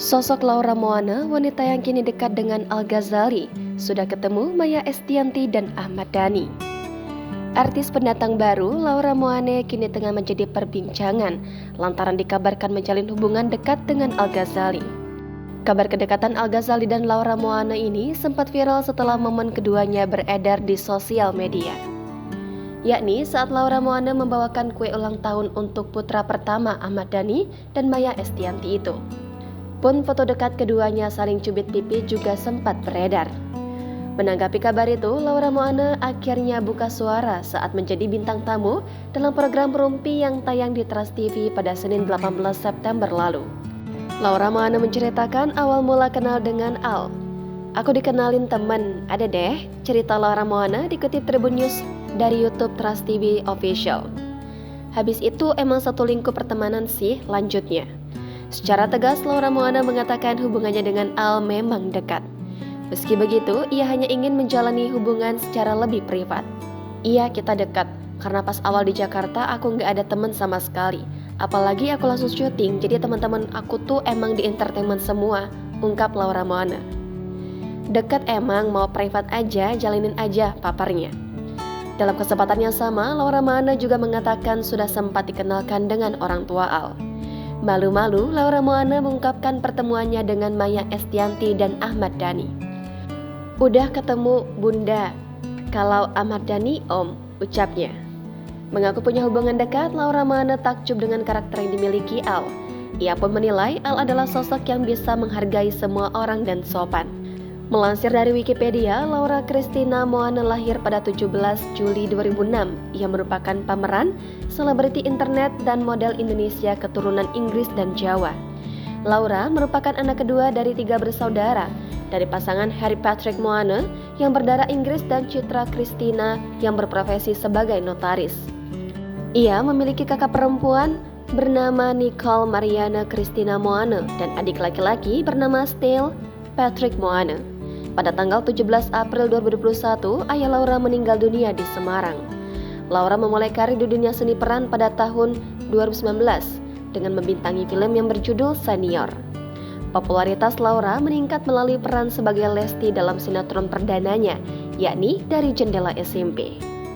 Sosok Laura Moana, wanita yang kini dekat dengan Al Ghazali, sudah ketemu Maya Estianty dan Ahmad Dhani. Artis pendatang baru, Laura Moana kini tengah menjadi perbincangan lantaran dikabarkan menjalin hubungan dekat dengan Al Ghazali. Kabar kedekatan Al Ghazali dan Laura Moana ini sempat viral setelah momen keduanya beredar di sosial media. Yakni saat Laura Moana membawakan kue ulang tahun untuk putra pertama Ahmad Dhani dan Maya Estianty itu. Pun foto dekat keduanya saling cubit pipi juga sempat beredar. Menanggapi kabar itu, Laura Moana akhirnya buka suara saat menjadi bintang tamu dalam program Rumpi yang tayang di Trans TV pada Senin 18 September lalu. Laura Moana menceritakan awal mula kenal dengan Al. "Aku dikenalin temen, ada deh," cerita Laura Moana dikutip Tribun News dari YouTube Trans TV Official. "Habis itu emang satu lingkup pertemanan sih," lanjutnya. Secara tegas, Laura Moana mengatakan hubungannya dengan Al memang dekat. Meski begitu, ia hanya ingin menjalani hubungan secara lebih privat. "Iya, kita dekat, karena pas awal di Jakarta aku nggak ada teman sama sekali. Apalagi aku langsung syuting, jadi teman-teman aku tuh emang di entertainment semua," ungkap Laura Moana. "Dekat emang, mau privat aja, jalinin aja," paparnya. Dalam kesempatan yang sama, Laura Moana juga mengatakan sudah sempat dikenalkan dengan orang tua Al. Malu-malu, Laura Moana mengungkapkan pertemuannya dengan Maya Estianty dan Ahmad Dhani. "Udah ketemu Bunda, kalau Ahmad Dhani Om," ucapnya. Mengaku punya hubungan dekat, Laura Moana takjub dengan karakter yang dimiliki Al. Ia pun menilai Al adalah sosok yang bisa menghargai semua orang dan sopan. Melansir dari Wikipedia, Laura Christina Moana lahir pada 17 Juli 2006. Ia merupakan pemeran, selebriti internet, dan model Indonesia keturunan Inggris dan Jawa. Laura merupakan anak kedua dari 3 bersaudara, dari pasangan Harry Patrick Moana yang berdarah Inggris dan Citra Christina yang berprofesi sebagai notaris. Ia memiliki kakak perempuan bernama Nicole Mariana Christina Moana dan adik laki-laki bernama Stale Patrick Moana. Pada tanggal 17 April 2021, ayah Laura meninggal dunia di Semarang. Laura memulai karir di dunia seni peran pada tahun 2019 dengan membintangi film yang berjudul Senior. Popularitas Laura meningkat melalui peran sebagai Lesti dalam sinetron perdananya, yakni Dari Jendela SMP.